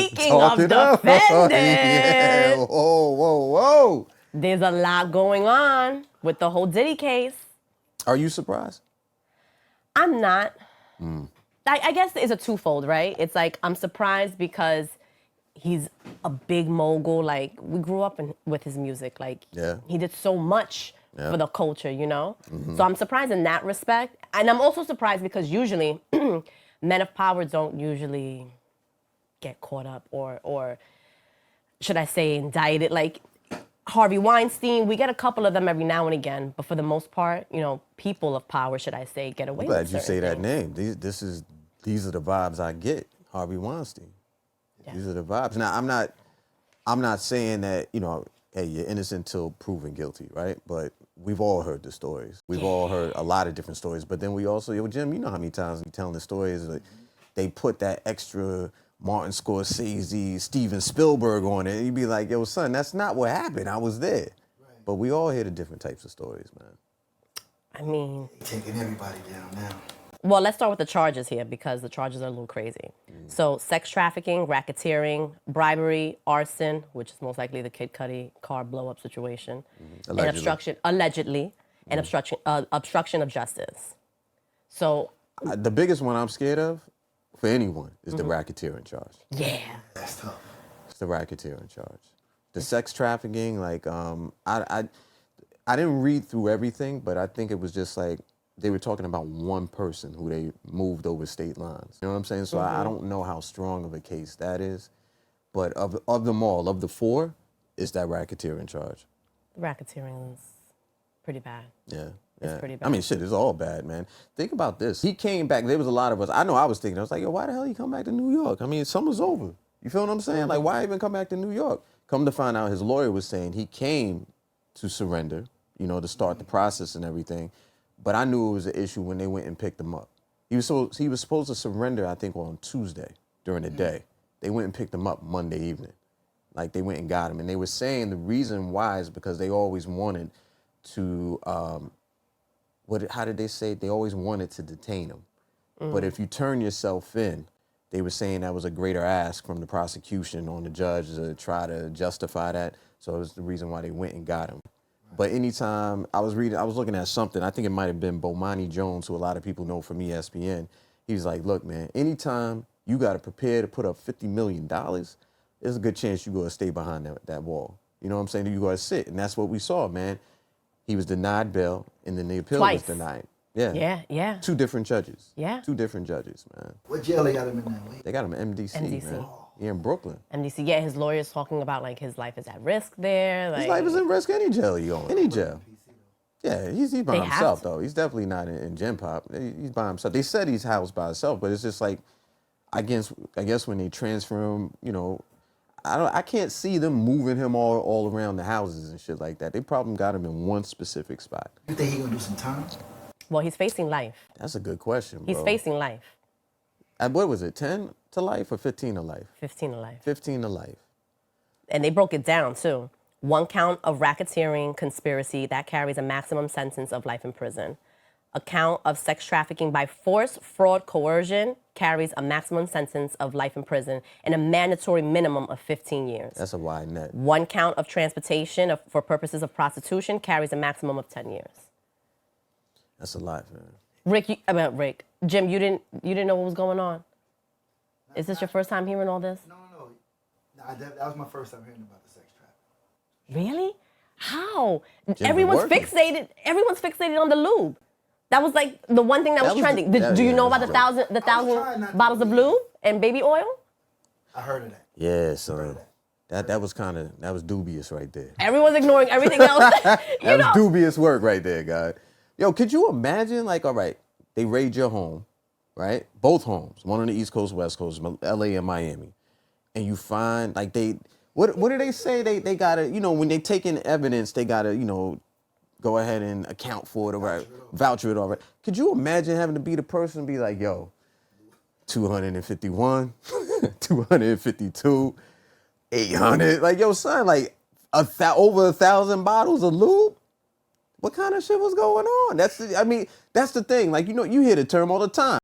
Speaking of defendants, Yeah. Whoa. there's a lot going on with the whole Diddy case. Are you surprised? I'm not. I guess it's a twofold, right? It's like I'm surprised because he's a big mogul. Like, we grew up with his music. Like, he did so much for the culture, you know? So I'm surprised in that respect. And I'm also surprised because usually men of power don't usually get caught up or should I say indicted. Like Harvey Weinstein, we get a couple of them every now and again, but for the most part, you know, people of power, should I say, get away with I'm glad you say that things. name. These are the vibes I get. Harvey Weinstein. Yeah. These are the vibes. Now I'm not saying that, you know, hey, you're innocent till proven guilty, right? But we've all heard the stories. We've all heard a lot of different stories. But then we also, yo, Jim, you know how many times we telling the stories that they put that extra Martin Scorsese, Steven Spielberg on it. And you'd be like, yo, son, that's not what happened. I was there. Right. But we all hear the different types of stories, man. I mean, taking everybody down now. Well, let's start with the charges here because the charges are a little crazy. So sex trafficking, racketeering, bribery, arson, which is most likely the Kid Cudi car blow-up situation, and obstruction of justice. So the biggest one I'm scared of for anyone is the racketeering charge. Yeah. That's tough. It's the racketeering charge. The sex trafficking, like, I didn't read through everything, but I think it was just like, they were talking about one person who they moved over state lines. You know what I'm saying? So I don't know how strong of a case that is. But of them all, of the four, it's that racketeering charge. Racketeering is pretty bad. Yeah. It's pretty bad. I mean, shit, it's all bad, man. Think about this. He came back. There was a lot of us. I know I was thinking. I was like, yo, why the hell he come back to New York? I mean, summer's over. You feel what I'm saying? Like, why even come back to New York? Come to find out, his lawyer was saying he came to surrender, you know, to start the process and everything. But I knew it was an issue when they went and picked him up. He was supposed to surrender, I think, on Tuesday during the day. They went and picked him up Monday evening. Like, they went and got him. And they were saying the reason why is because they always wanted to, how did they say? They always wanted to detain him. But if you turn yourself in, they were saying that was a greater ask from the prosecution on the judge to try to justify that. So it was the reason why they went and got him. But anytime I was looking at something, I think it might have been Bomani Jones, who a lot of people know from ESPN. He was like, look, man, anytime you got to prepare to put up $50 million, there's a good chance you're going to stay behind that wall. You know what I'm saying? You're going to sit. And that's what we saw, man. He was denied bail, and then the appeal was denied. Yeah. Two different judges. Yeah. Two different judges, man. What jail they got him in now? They got him in MDC, man. Here in Brooklyn. MDC, yeah, his lawyer's talking about, like, his life is at risk there. Like, his life is at risk any jail you go in. Any jail. Yeah, he's by himself, though. He's definitely not in Gen Pop. He's by himself. They said he's housed by himself, but it's just like, I guess when they transfer him, you know, I can't see them moving him all around the houses and shit like that. They probably got him in one specific spot. You think he gonna do some time? Well, he's facing life. That's a good question, bro. He's facing life. What was it, 10 to life or 15 to life? 15 to life. 15 to life. And they broke it down, too. 1 count of racketeering conspiracy, that carries a maximum sentence of life in prison. A count of sex trafficking by force, fraud, coercion carries a maximum sentence of life in prison and a mandatory minimum of 15 years. That's a wide net. 1 count of transportation for purposes of prostitution carries a maximum of 10 years. That's a lot, man. Jim, you didn't know what was going on? Is this your first time hearing all this? No. That was my first time hearing about the sex trafficking. Really? How? Jim, Everyone's fixated on the lube. That was like the one thing that was trending. Do you know about the thousand bottles of lube and baby oil? I heard of that. Yeah, son. That was dubious right there. Everyone's ignoring everything else. That was dubious work right there, guy. Yo, could you imagine, like, all right, they raid your home, right? Both homes, one on the East Coast, West Coast, LA and Miami. And you find, like, what do they say? They gotta, you know, when they take in evidence, they gotta, you know, go ahead and account for it, or voucher it, all right. Could you imagine having to be the person and be like, yo, 251, 252, 800, like, yo, son, like, over 1,000 bottles of lube? What kind of shit was going on? That's the thing. Like, you know, you hear the term all the time.